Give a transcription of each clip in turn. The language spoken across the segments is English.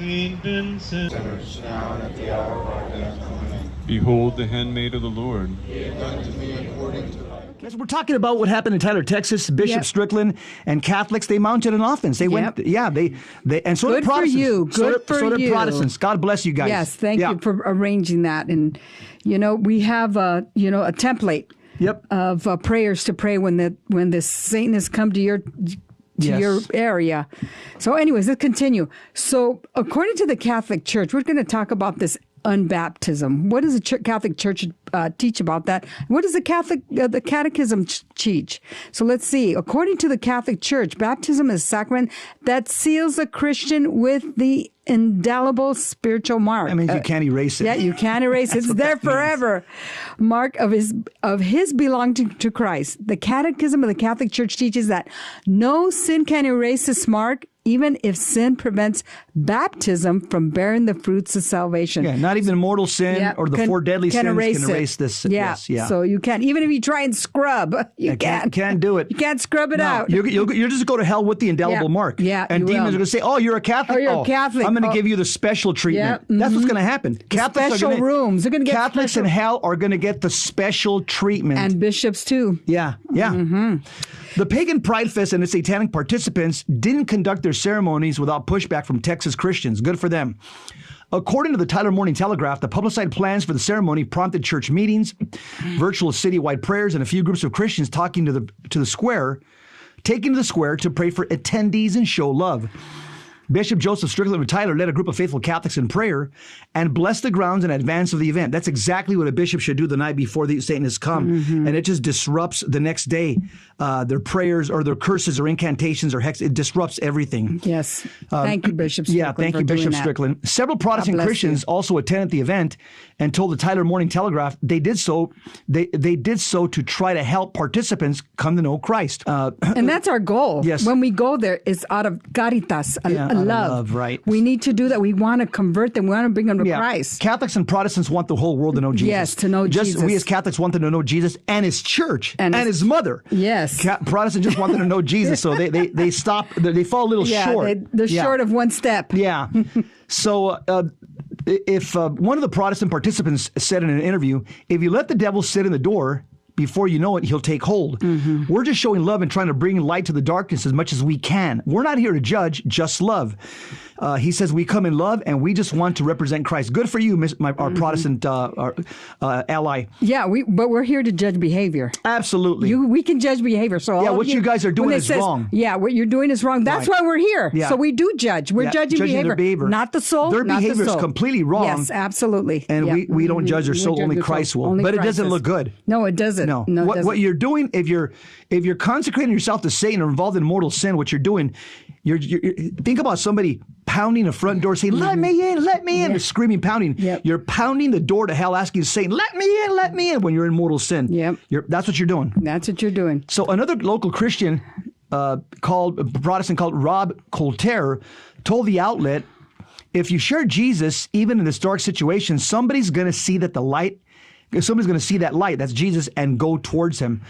Saint Vincent, sinners, now and at the hour of our death. Amen. behold the handmaid of the Lord. Be it done to me according to thy. Yes, we're talking about what happened in Tyler, Texas. Bishop Yep. Strickland and Catholics, they mounted an offense. They went, they and so Good did for Protestants. you. Good for so did you. Protestants. God bless you guys. Yes, thank you for arranging that. And, we have, a template Yep. of prayers to pray when the Satanists come to your area. So anyways, let's continue. So according to the Catholic Church, we're going to talk about this unbaptism. What does the Catholic Church teach about that? What does the Catechism teach? So let's see. According to the Catholic Church, baptism is a sacrament that seals a Christian with the indelible spiritual mark. That means you can't erase it. Yeah, you can't erase it. It's there forever. Mark of his belonging to Christ. The Catechism of the Catholic Church teaches that no sin can erase this mark, even if sin prevents baptism from bearing the fruits of salvation. Yeah, not even mortal sin or the four deadly sins can erase this. Yeah. So you can't, even if you try and scrub, you can't do it. You can't scrub it out. You're just go to hell with the indelible mark. Yeah, and demons are going to say, "Oh, you're a Catholic. Oh, you're a Catholic. I'm going to give you the special treatment." Yeah, That's what's going to happen. Catholics special rooms. They're going to get Catholics in hell are going to get the special treatment, and bishops too. Yeah. The Pagan Pride Fest and its satanic participants didn't conduct their ceremonies without pushback from Texas Christians. Good for them. According to the Tyler Morning Telegraph, the publicized plans for the ceremony prompted church meetings, virtual citywide prayers, and a few groups of Christians taking to the square to pray for attendees and show love. Bishop Joseph Strickland of Tyler led a group of faithful Catholics in prayer and blessed the grounds in advance of the event. That's exactly what a bishop should do the night before the Satanists come. And it just disrupts the next day. Their prayers or their curses or incantations or hex, it disrupts everything. Yes. Thank you, Bishop Strickland. Yeah, thank you, Bishop Strickland. Several Protestant Christians also attended the event and told the Tyler Morning Telegraph they did so to try to help participants come to know Christ. And that's our goal. Yes. When we go there, it's out of caritas, love. Right. We need to do that. We want to convert them. We want to bring them to Christ. Catholics and Protestants want the whole world to know Jesus. Yes, to know Jesus. We as Catholics want them to know Jesus and his church and his mother. Yes. Protestants just want them to know Jesus, so they stop. They fall a little short. They're short of one step. Yeah. So if one of the Protestant participants said in an interview, if you let the devil sit in the door, before you know it, he'll take hold. We're just showing love and trying to bring light to the darkness as much as we can. We're not here to judge, just love. He says we come in love and we just want to represent Christ. Good for you, our Protestant ally. Yeah, but we're here to judge behavior. Absolutely. We can judge behavior. So what you guys are doing is wrong. Yeah, what you're doing is wrong. That's why we're here. Yeah. So we do judge. We're judging their behavior. Not the soul. Their not behavior the soul. is completely wrong. Yes, absolutely. And we don't judge their soul. Only Christ will. But it doesn't look good. No, it doesn't. No. No, What you're doing, if you're consecrating yourself to Satan or involved in mortal sin, what you're doing, you're think about somebody pounding a front door saying, let me in, They're screaming, pounding. Yep. You're pounding the door to hell asking Satan, let me in when you're in mortal sin. Yep. That's what you're doing. That's what you're doing. So another local Christian Protestant called Rob Colter told the outlet, if you share Jesus, even in this dark situation, somebody's going to see that light, that's Jesus, and go towards him.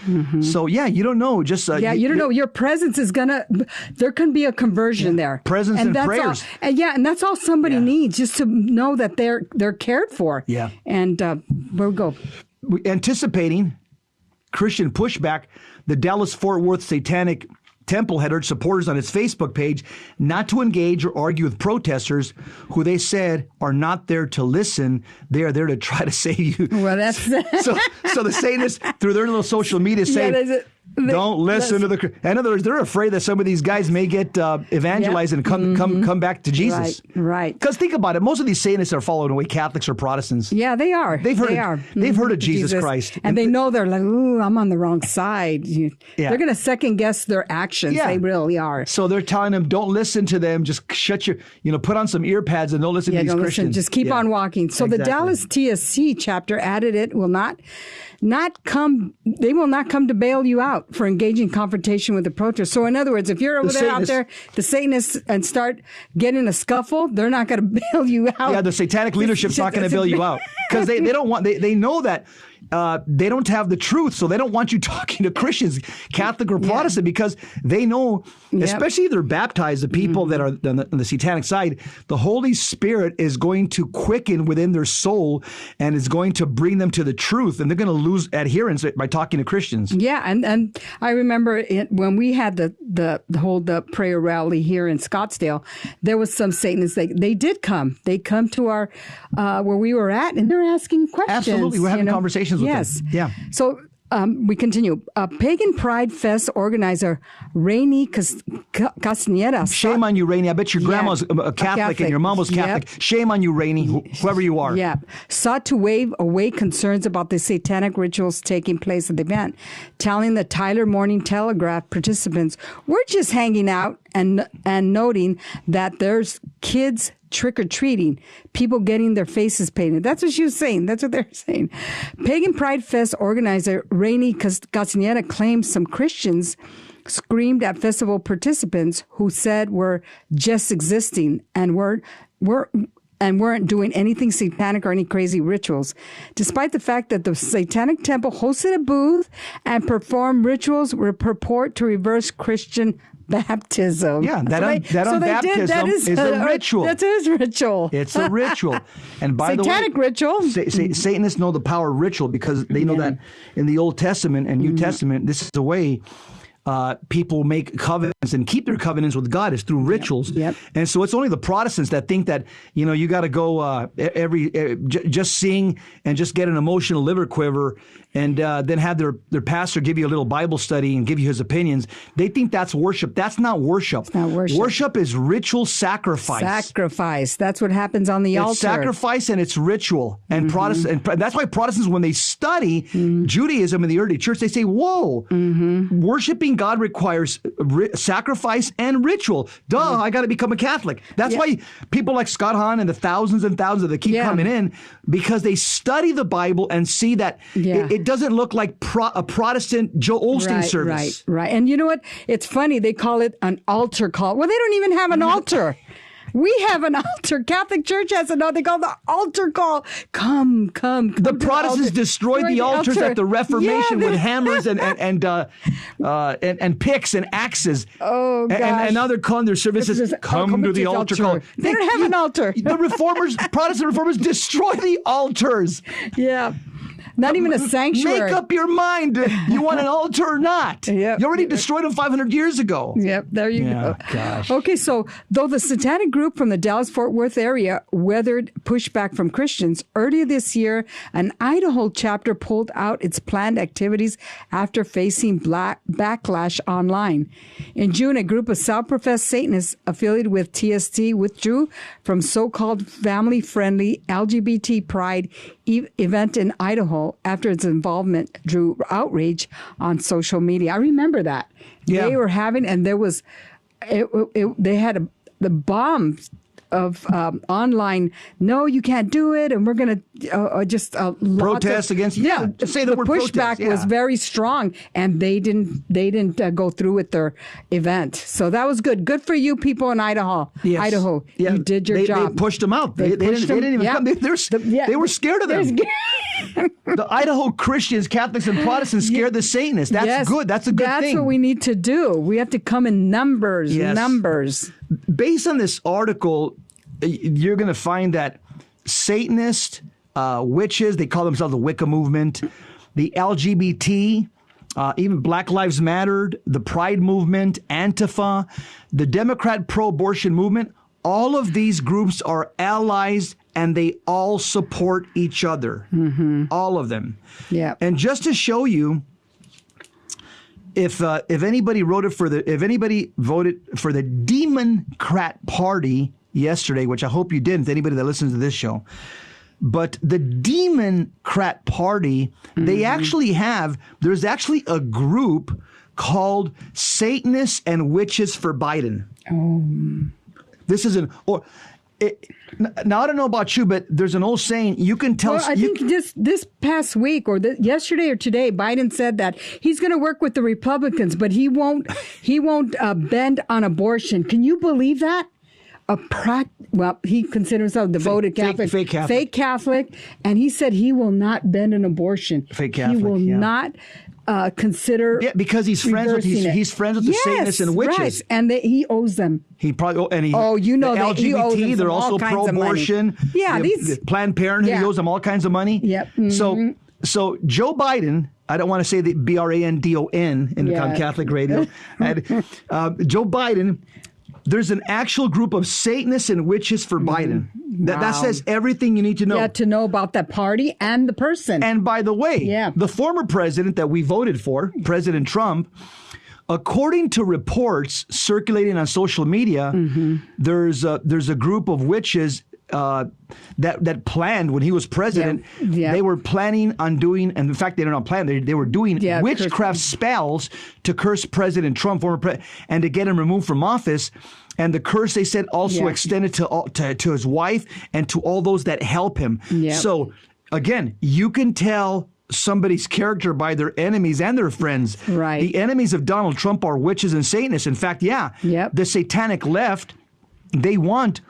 So, you don't know. Just you don't know. Your presence is there can be a conversion there. Presence and prayers. And that's all somebody needs, just to know that they're cared for. Yeah. And we'll go. Anticipating Christian pushback, the Dallas-Fort Worth Satanic Temple had urged supporters on its Facebook page not to engage or argue with protesters who they said are not there to listen. They are there to try to save you. Well, that's... so the Satanists, through their little social media, say... Don't listen to the... In other words, they're afraid that some of these guys may get evangelized and come back to Jesus. Right. Because think about it. Most of these Satanists are following away Catholics or Protestants. Yeah, they are. They've heard of Jesus Christ. And they know they're like, ooh, I'm on the wrong side. They're going to second guess their actions. Yeah. They really are. So they're telling them, don't listen to them. Just shut put on some ear pads and don't listen to these Christians. Listen. Just keep on walking. So the Dallas TSC chapter added it will not come to bail you out for engaging confrontation with the protest. So in other words, if you're out there, the Satanists, and start getting a scuffle, they're not going to bail you out. Yeah, the satanic leadership's not going to bail you out because they don't want. They know that they don't have the truth, so they don't want you talking to Christians, Catholic or Protestant, because they know, especially if they're baptized, the people that are on the Satanic side, the Holy Spirit is going to quicken within their soul and is going to bring them to the truth, and they're going to lose adherence by talking to Christians. Yeah, and I remember when we had the prayer rally here in Scottsdale, there was some Satanists. They did come. They come to our where we were at, and they're asking questions. Absolutely, we're having conversations with them. Yes. Yeah. So we continue. Pagan Pride Fest organizer Rainey Castaneda. Shame on you, Rainey. I bet your grandma's a Catholic and your mom was Catholic. Shame on you, Rainey, whoever you are. Yeah. Sought to wave away concerns about the satanic rituals taking place at the event, telling the Tyler Morning Telegraph participants, "We're just hanging out and noting that there's kids trick-or-treating, people getting their faces painted." That's what she was saying. That's what they're saying. Pagan Pride Fest organizer Rainey Castaneda claims some Christians screamed at festival participants who said we're just existing and weren't doing anything satanic or any crazy rituals, despite the fact that the Satanic Temple hosted a booth and performed rituals were purport to reverse Christian baptism. Yeah, that baptism is a ritual. That is ritual. It's a ritual. And by Satanic the way, ritual. Satanists know the power of ritual because they know that in the Old Testament and New Testament, this is the way people make covenants and keep their covenants with God is through rituals. Yep. And so it's only the Protestants that think that, you got to go just sing and just get an emotional liver quiver and then have their pastor give you a little Bible study and give you his opinions. They think that's worship. That's not worship. It's not worship. Worship is ritual sacrifice. Sacrifice. That's what happens on the altar. It's sacrifice and it's ritual. And Protestant, and that's why Protestants, when they study Judaism in the early church, they say, whoa, worshiping God requires sacrifice and ritual. Duh, I got to become a Catholic. That's why people like Scott Hahn and the thousands and thousands that keep coming in, because they study the Bible and see that it doesn't look like a Protestant Joel Osteen service. Right. And you know what? It's funny. They call it an altar call. Well, they don't even have an altar. We have an altar. Catholic Church has an altar. They call the altar call. Come. The Protestants destroyed the altars at the Reformation with hammers and picks and axes. Oh, gosh. And now they're calling their services, come to the altar call. They don't have an altar. The Reformers, Protestant Reformers, destroy the altars. Yeah. Not even a sanctuary. Make up your mind. You want an altar or not? Yep. You already destroyed them 500 years ago. Yep, there you go. Gosh. Okay, so though the Satanic group from the Dallas-Fort Worth area weathered pushback from Christians, earlier this year, an Idaho chapter pulled out its planned activities after facing backlash online. In June, a group of self-professed Satanists affiliated with TST withdrew from so-called family-friendly LGBT pride event in Idaho after its involvement drew outrage on social media. I remember that. Yeah. They were having, and there was, they had the bombs of online, no, you can't do it, and we're going to just protest against. Say the word pushback protest, was very strong, and they didn't go through with their event. So that was good. Good for you, people in Idaho. Yes. Idaho, you did your job. They pushed them out. They didn't even come. They were scared of them. The Idaho Christians, Catholics, and Protestants scared the Satanists. That's good. That's a good thing. That's what we need to do. We have to come in numbers. Yes. Numbers. Based on this article, you're going to find that Satanists, witches, they call themselves the Wicca movement, the LGBT, even Black Lives Matter, the Pride movement, Antifa, the Democrat pro-abortion movement, all of these groups are allies and they all support each other. All of them. Yeah. And just to show you, if anybody voted for the Democrat Party yesterday, which I hope you didn't, anybody that listens to this show, but the Democrat Party, there's actually a group called Satanists and Witches for Biden. This is now I don't know about you, but there's an old saying, you can tell. Well, I think this past week or yesterday or today, Biden said that he's going to work with the Republicans, but he won't bend on abortion. Can you believe that? he considers himself a devoted Catholic. Fake Catholic. Fake Catholic. And he said he will not bend an abortion. Fake Catholic, He will yeah. not consider. Yeah, because he's friends with the Satanists and witches. Right. And he owes them. He probably the that he owes LGBT. them They're all also kinds of money. pro-abortion. Yeah, the Planned Parenthood. He owes them all kinds of money. Yep. Mm-hmm. So Joe Biden. I don't want to say the BRANDON on Catholic radio. And, Joe Biden. There's an actual group of Satanists and witches for Biden. That says everything you need to know. Yeah, to know about the party and the person. And by the way, the former president that we voted for, President Trump, according to reports circulating on social media, there's a group of witches that planned when he was president. Yeah. They were planning on doing, and in fact, they don't know plan. They were doing witchcraft spells to curse President Trump, and to get him removed from office. And the curse, they said, also extended to his wife and to all those that help him. Yeah. So again, you can tell somebody's character by their enemies and their friends. Right. The enemies of Donald Trump are witches and Satanists. In fact, the Satanic left, they wanted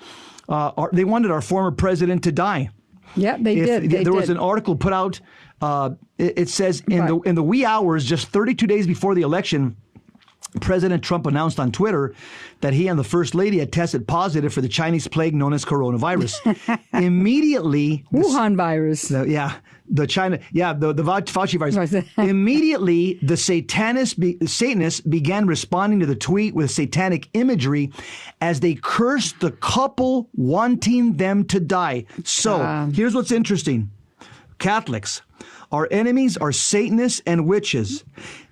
our former president to die. Yeah, they did. There was an article put out. It says in the wee hours, just 32 days before the election, President Trump announced on Twitter that he and the First Lady had tested positive for the Chinese plague known as coronavirus. Immediately, Wuhan virus. the Fauci virus. Immediately, the Satanists began responding to the tweet with satanic imagery as they cursed the couple, wanting them to die. So here's what's interesting. Catholics, our enemies are Satanists and witches.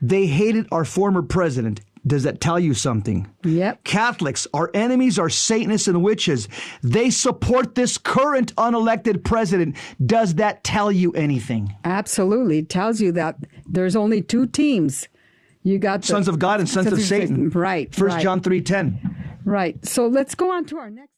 They hated our former president. Does that tell you something? Yep. Catholics, our enemies are Satanists and witches. They support this current unelected president. Does that tell you anything? Absolutely. It tells you that there's only two teams. You got the Sons of God and sons of Satan. Right. 1 John 3:10. Right. So let's go on to our next.